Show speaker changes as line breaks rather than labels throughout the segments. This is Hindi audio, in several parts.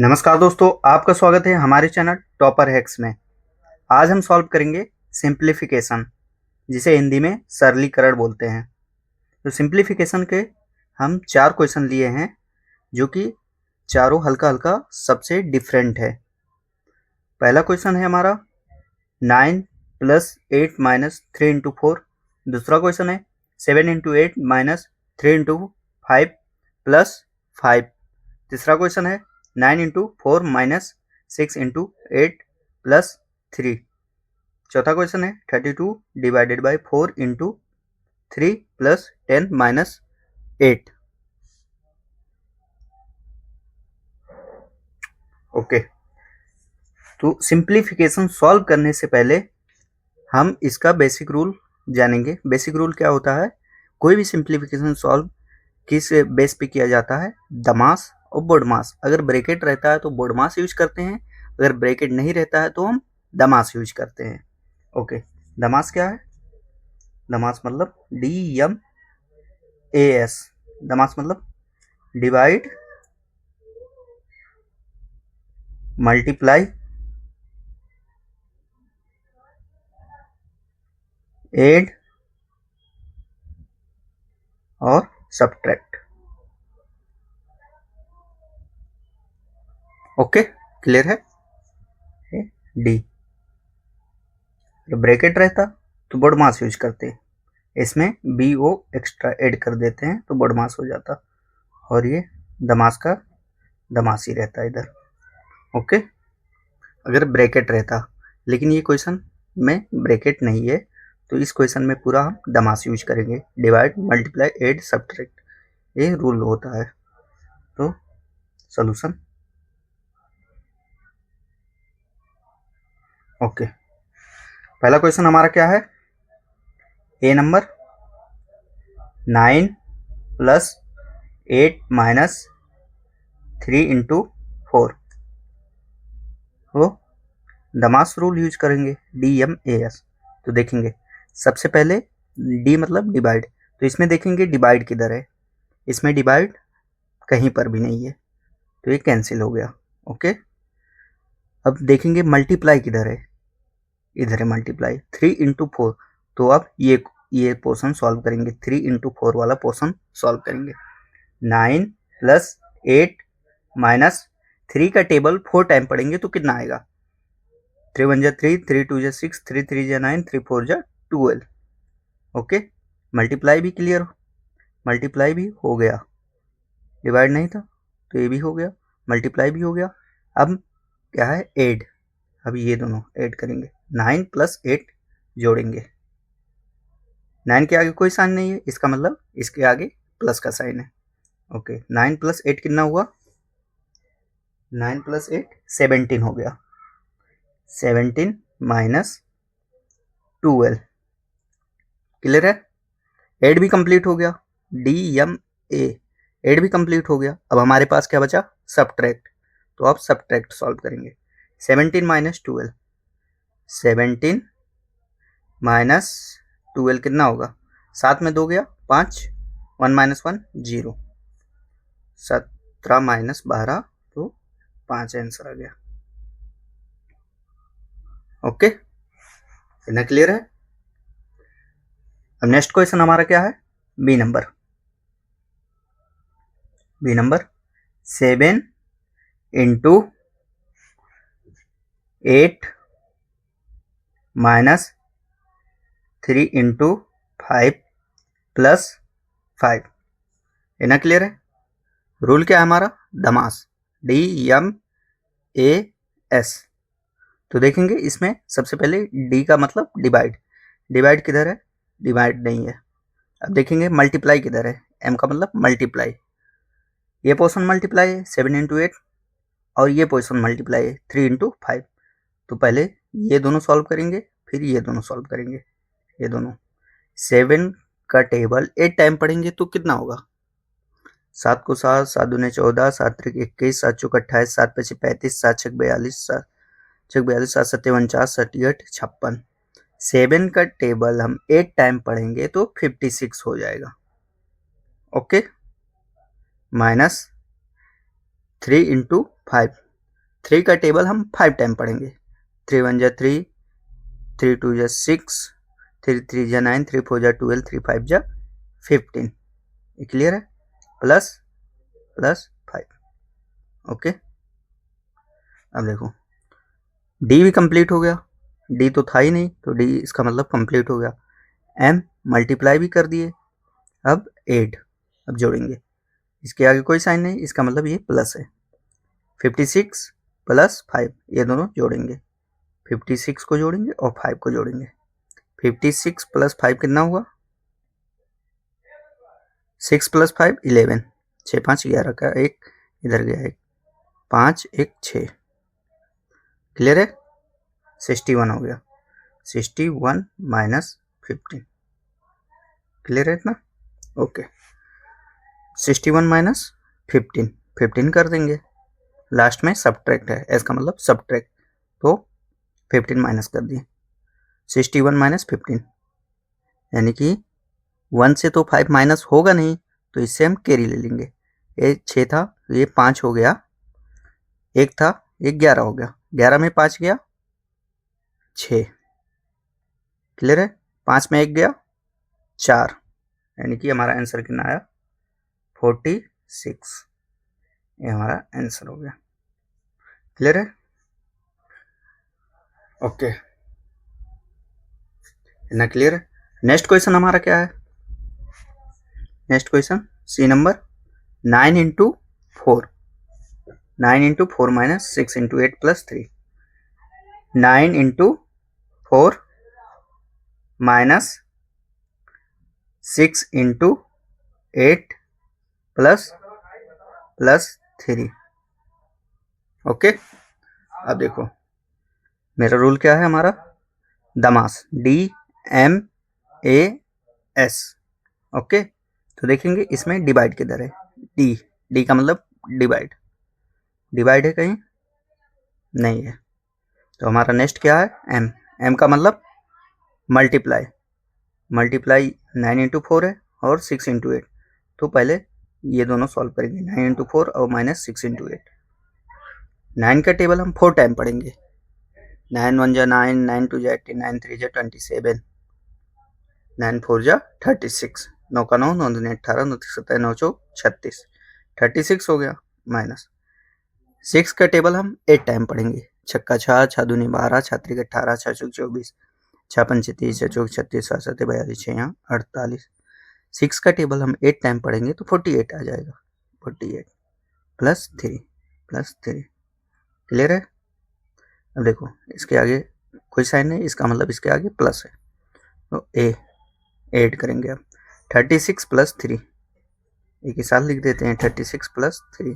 नमस्कार दोस्तों, आपका स्वागत है हमारे चैनल टॉपर हैक्स में। आज हम सॉल्व करेंगे सिंप्लीफिकेशन, जिसे हिंदी में सरलीकरण बोलते हैं। तो सिंप्लीफिकेशन के हम 4 क्वेश्चन लिए हैं, जो कि चारों हल्का हल्का सबसे डिफरेंट है। पहला क्वेश्चन है हमारा 9 + 8 - 3 × 4। दूसरा क्वेश्चन है 7 × 8 - 3 × 5 + 5। तीसरा क्वेश्चन है 9 × 4 - 6 × 8 + 3। चौथा क्वेश्चन है 32 ÷ 4 × 3 + 10 - 8। ओके, तो सिंप्लीफिकेशन सॉल्व करने से पहले हम इसका बेसिक रूल जानेंगे। बेसिक रूल क्या होता है? कोई भी सिंप्लीफिकेशन सॉल्व किस बेस पे किया जाता है? दमास और बोडमास। अगर ब्रैकेट रहता है तो बोडमास यूज करते हैं, अगर ब्रैकेट नहीं रहता है तो हम दमास यूज करते हैं। ओके, दमास क्या है? दमास मतलब DMAS। दमास मतलब डिवाइड, मल्टीप्लाई, ऐड और सब्ट्रैक्ट। ओके, क्लियर है? डी ब्रैकेट रहता तो बोडमास यूज करते, इसमें BO एक्स्ट्रा ऐड कर देते हैं तो बोडमास हो जाता, और ये दमास का दमास ही रहता इधर। ओके, अगर ब्रैकेट रहता, लेकिन ये क्वेश्चन में ब्रैकेट नहीं है, तो इस क्वेश्चन में पूरा हम दमास यूज करेंगे। डिवाइड, मल्टीप्लाई, ऐड, सब्ट्रैक्ट, ये रूल होता है। तो सॉल्यूशन। ओके, पहला क्वेश्चन हमारा क्या है? ए नंबर 9 + 8 - 3 × 4। वो दमास रूल यूज करेंगे, DMAS। तो देखेंगे सबसे पहले डी मतलब डिवाइड, तो इसमें देखेंगे डिवाइड किधर है। इसमें डिवाइड कहीं पर भी नहीं है, तो ये कैंसिल हो गया। ओके, अब देखेंगे मल्टीप्लाई किधर है। इधर है मल्टीप्लाई, 3 × 4। तो अब ये पोर्शन सॉल्व करेंगे, 3 × 4 वाला पोर्शन सॉल्व करेंगे। 9 + 8 - 3 का टेबल 4 टाइम पढ़ेंगे तो कितना आएगा? 3 × 1 = 3, 3 × 2 = 6, 3 × 3 = 9, 3 × 4 = 12। ओके, मल्टीप्लाई भी क्लियर, मल्टीप्लाई भी हो गया, डिवाइड नहीं था तो ये भी हो गया, मल्टीप्लाई भी हो गया। अब क्या है? ऐड। अब ये दोनों ऐड करेंगे, 9 + 8 जोड़ेंगे। 9 के आगे कोई साइन नहीं है, इसका मतलब इसके आगे प्लस का साइन है। ओके, 9 + 8 कितना हुआ? 9 + 8 17 हो गया। 17 - 12। क्लियर है? ऐड भी कंप्लीट हो गया, DMA ऐड भी कंप्लीट हो गया। अब हमारे पास क्या बचा? सब्ट्रैक्ट। तो अब सब्ट्रैक्ट सॉल्व करेंगे। 17 - 12, 17 - 12 कितना होगा? 7 में 2 गया 5, 1 - 1 0, 17 - 12 तो 5 आंसर आ गया। ओके, इतना क्लियर है? अब नेक्स्ट क्वेश्चन हमारा क्या है? B number 7 × 8 - 3 × 5 + 5। इतना क्लियर है? रूल क्या है हमारा? दमास, DMAS। तो देखेंगे इसमें सबसे पहले डी का मतलब डिवाइड, डिवाइड किधर है? डिवाइड नहीं है। अब देखेंगे मल्टीप्लाई किधर है? एम का मतलब मल्टीप्लाई, ये पोर्शन मल्टीप्लाई है 7 × 8, और ये पोर्शन मल्टीप्लाई है 3 × 5। तो पहले ये दोनों सॉल्व करेंगे, फिर ये दोनों सॉल्व करेंगे। ये दोनों 7 का टेबल 8 टाइम पढ़ेंगे तो कितना होगा? 7 को 7, 7 दूने 14, 7 त्रिक 21, 7 चौक 28, 7 पचे 35, 7 छक 42, 7 छक 42, 7 सत्ते 49, 38 56। 7 का टेबल हम 8 टाइम पढ़ेंगे तो 56 हो जाएगा। ओके, -3 × 5, 3 का टेबल हम 5 टाइम पढ़ेंगे। 3 1 जा 3, 3 2 जा 6, 3 3 जा 9, 3 4 जा 12, 3 5 जा 15। ये क्लियर है? Plus plus 5। ओके, अब देखो डी भी कंप्लीट हो गया, डी तो था ही नहीं तो डी इसका मतलब कंप्लीट हो गया। एम मल्टीप्लाई भी कर दिए, अब एड, अब जोड़ेंगे, इसके आगे कोई साइन नहीं, इसका मतलब ये प्लस है। 56 प्लस 5 ये दोनों जोड़ेंगे, 56 को जोड़ेंगे और 5 को जोड़ेंगे। 56 प्लस 5 कितना हुआ? 6 प्लस 5 11, 6 5 11 का एक इधर गया, एक 5 1 6। क्लियर है? 61 हो गया, 61 माइनस 15। क्लियर है इतना? ओके, 61 माइनस 15, 15 कर देंगे, लास्ट में सब्ट्रैक्ट है, एस का मतलब सब्ट्रैक्ट, तो 15 माइनस कर दिए। 61 माइनस 15 यानी कि 1 से तो 5 माइनस होगा नहीं, तो इससे हम कैरी ले लेंगे। ये 6 था, ये 5 हो गया, एक था, ये 11 हो गया, 11 में 5 गया 6। क्लियर है? 5 में 1 गया 4, यानी कि हमारा आंसर कितना आया? 46। ये हमारा आंसर हो गया। क्लियर है? ओके, इतना क्लियर है? नेक्स्ट क्वेश्चन हमारा क्या है? Next question C number 9 into 4, 9 into 4 minus 6 into 8 plus 3। 9 into 4 minus 6 into 8 plus 3। Okay, अब देखो मेरा रूल क्या है, हमारा दमास DMAS। ओके, तो देखेंगे इसमें डिवाइड किधर है, डी का मतलब डिवाइड, डिवाइड है कहीं नहीं है, तो हमारा नेक्स्ट क्या है? एम का मतलब मल्टीप्लाई, 9 इंटू 4 है और 6 इंटू 8, तो पहले ये दोनों सॉल्व करेंगे, 9 इंटू 4 और माइनस 6 इंटू 8। 9 का टेबल हम 4 टाइम पढ़ेंगे, 9 1 जा 9, 9 2 जा 18, 9 3 जा 27, 9 4 जा 36, 9 का 9, 9 दूनी 18, 9 17, 9 चौक 36, 36 हो गया। माइनस 6 का टेबल हम 8 टाइम पढ़ेंगे, छक्का 6, 6 दूनी 12, 6 3 18, 6 चौक 24, 6 5 30, 6 चौक 36, 7 7 42, 6 यहाँ 48। 6 का टेबल हम 8 टाइम पढ़ेंगे तो 48 आ जाएगा, 48 प्लस 3। क्लियर है? अब देखो इसके आगे कोई साइन नहीं, इसका मतलब इसके आगे प्लस है, तो ऐड करेंगे। अब 36 प्लस 3 एक ही साथ लिख देते हैं, 36 प्लस 3,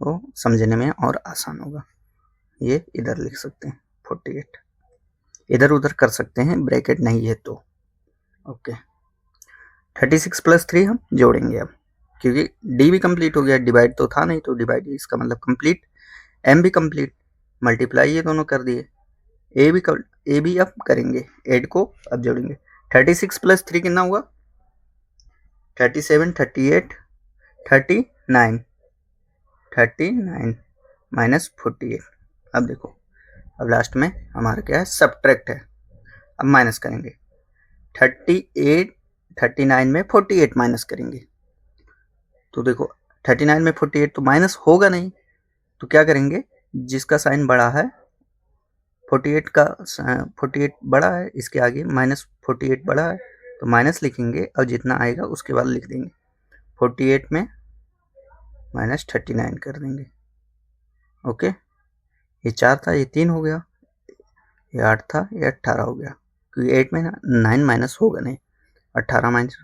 वो समझने में और आसान होगा। ये इधर लिख सकते हैं 48, इधर उधर कर सकते हैं, ब्रैकेट नहीं है तो। ओके, 36 प्लस 3 हम जोड़ेंगे अब, क्योंकि डी भी कंप्लीट हो गया, डिवाइड तो था नहीं तो डिवाइड इसका मतलब कंप्लीट, एम भी कंप्लीट, मल्टीप्लाई ये दोनों कर दिए, ए भी अब करेंगे, एड को अब जोड़ेंगे। 36 प्लस 3 कितना हुआ? 37, 38, 39 माइनस 48। अब देखो, अब लास्ट में हमारा क्या है? सब्ट्रैक्ट है, अब माइनस करेंगे। 39 में 48 माइनस करेंगे, तो देखो 39 में 48 तो माइनस होगा नहीं, तो क्या करेंगे? जिसका साइन बड़ा है, 48 बड़ा है, इसके आगे माइनस 48 बड़ा है, तो माइनस लिखेंगे और जितना आएगा उसके बाद लिख देंगे। 48 में माइनस 39 कर देंगे। ओके, ये 4 था, ये 3 हो गया, ये 8 था, ये 18 हो गया, क्योंकि 8 में 9 माइनस होगा नहीं, 18 माइनस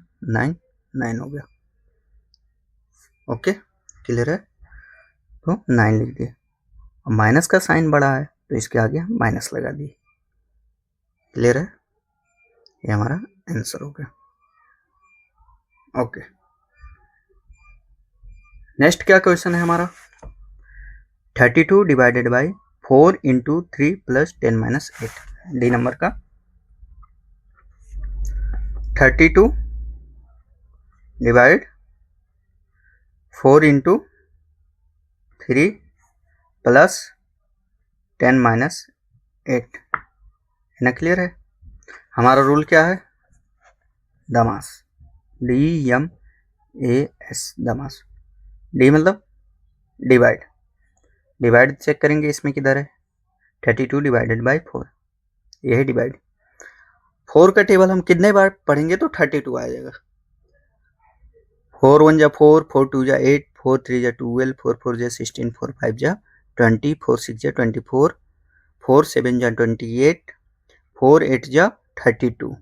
9 हो गया। ओके, क्लियर है? तो 9 लिख दिए, और माइनस का साइन बड़ा है तो इसके आगे हम माइनस लगा दिए। क्लियर है? ये हमारा आंसर हो गया। ओके, नेक्स्ट क्या क्वेश्चन है हमारा? 32 divided by 4 into 3 plus 10 minus 8, D number का। 32 डिवाइड 4 इंटू 3 प्लस 10 माइनस 8, है ना, क्लियर है। हमारा रूल क्या है, दमास, DMAS, दमास। डी मतलब डिवाइड, डिवाइड चेक करेंगे इसमें किधर है, 32 डिवाइडेड बाई 4, ये है डिवाइड। 4 का टेबल हम कितने बार पढ़ेंगे तो 32 आ जाएगा। 4 1 जा 4, 4 2 जा 8, 4 3 जा 12, 4 4 जा 16, 4 5 जा 20, 4 6 जा 24, 4 7 जा 28, 4 8 जा 32।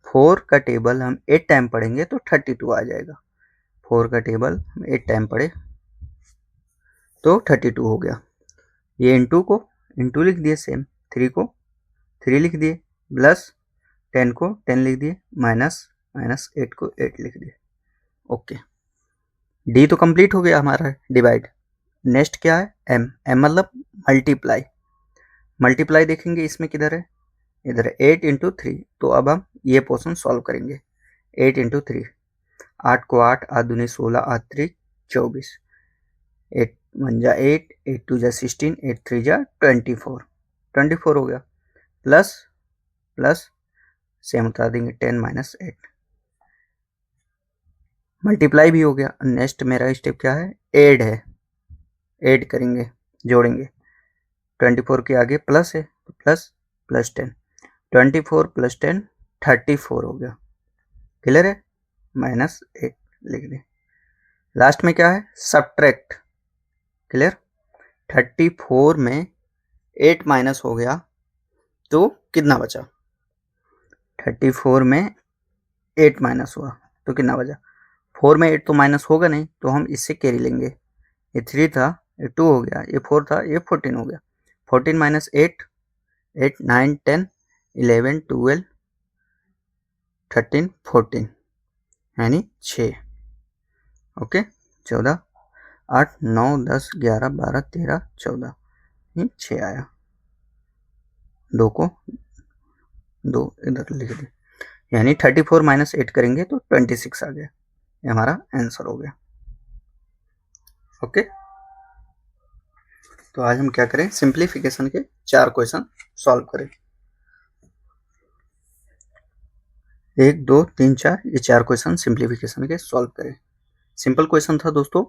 4 का टेबल हम 8 टाइम पढ़ेंगे तो 32 आ जाएगा। 4 का टेबल हम 8 टाइम पढ़े तो 32 हो गया। ये इंटू को इंटू लिख दिए, सेम 3 को 3 लिख दिए, प्लस 10 को 10 लिख दिए, माइनस 8 को 8 लिख दिए। ओके, डी तो कंप्लीट हो गया हमारा डिवाइड। नेक्स्ट क्या है, एम, एम मतलब मल्टीप्लाई। मल्टीप्लाई देखेंगे इसमें किधर है, इधर है 8 इंटू 3। तो अब हम ये पोर्शन सॉल्व करेंगे। 8 इंटू 3, 8 को 8, 8 दूनी 16, 8 3 24, 8 1 जा 8, 8 2 जा 16, 8 3 जा 24, 24 हो गया। प्लस प्लस सेम उतार देंगे, 10 माइनस 8, मल्टीप्लाई भी हो गया। नेक्स्ट मेरा स्टेप क्या है, ऐड है, ऐड करेंगे, जोड़ेंगे। 24 के आगे प्लस है तो प्लस प्लस 10, 24 प्लस 10 34 हो गया, क्लियर है, माइनस 8 लिख दें। लास्ट में क्या है, सब्ट्रैक्ट, क्लियर। 34 में 8 माइनस हो गया तो कितना बचा, 34 में 8 माइनस हुआ तो कितना बचा, 4 में 8 तो माइनस होगा नहीं, तो हम इससे कैरी लेंगे। ये 3 था, ये 2 हो गया, ये 4 था, ये 14 हो गया। 14 माइनस 8, 8 9 10 11 12 13 14, यानी 6। ओके, 14, 8 9 10 11 12 13 14, 6 आया। 2 को 2 इधर लिख दे, यानी 34 माइनस 8 करेंगे तो 26 आ गया। ये हमारा आंसर हो गया। ओके, तो आज हम क्या करें, सिंप्लीफिकेशन के 4 क्वेश्चन सॉल्व करें। 1 2 3 4, ये 4 क्वेश्चन सिंप्लीफिकेशन के सॉल्व करें। सिंपल क्वेश्चन था दोस्तों।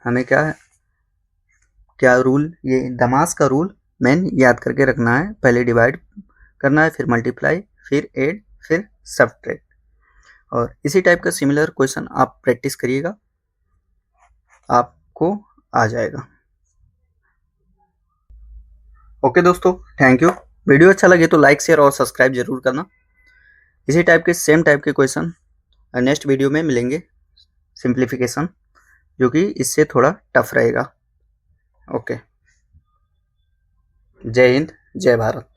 हमें क्या रूल, ये दमास का रूल मेन याद करके रखना है। पहले डिवाइड करना है, फिर मल्टीप्लाई, फिर ऐड, फिर सब्ट्रैक्ट। और इसी टाइप का सिमिलर क्वेश्चन आप प्रैक्टिस करिएगा, आपको आ जाएगा। ओके दोस्तों, थैंक यू। वीडियो अच्छा लगे तो लाइक शेयर और सब्सक्राइब जरूर करना। इसी टाइप के सेम टाइप के क्वेश्चन नेक्स्ट वीडियो में मिलेंगे, सिंप्लीफिकेशन, जो कि इससे थोड़ा टफ रहेगा। ओके, जय हिंद, जय भारत।